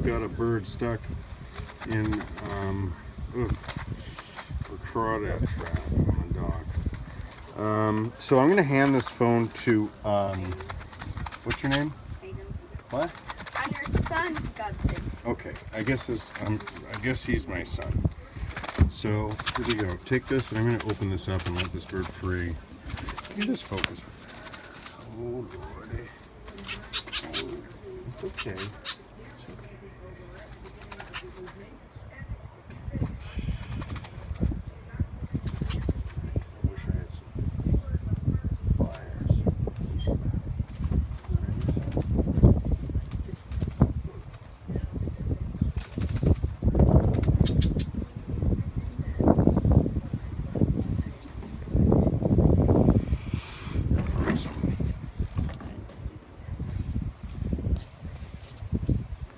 we've got a bird stuck in a crawdad trap on a dog. So I'm going to hand this phone to, what's your name? Hayden. What? I'm your son, Godson. Okay, I guess he's my son. So here we go. Take this, and I'm going to open this up and let this bird free. You just focus. Oh, Lordy. Oh, it's okay.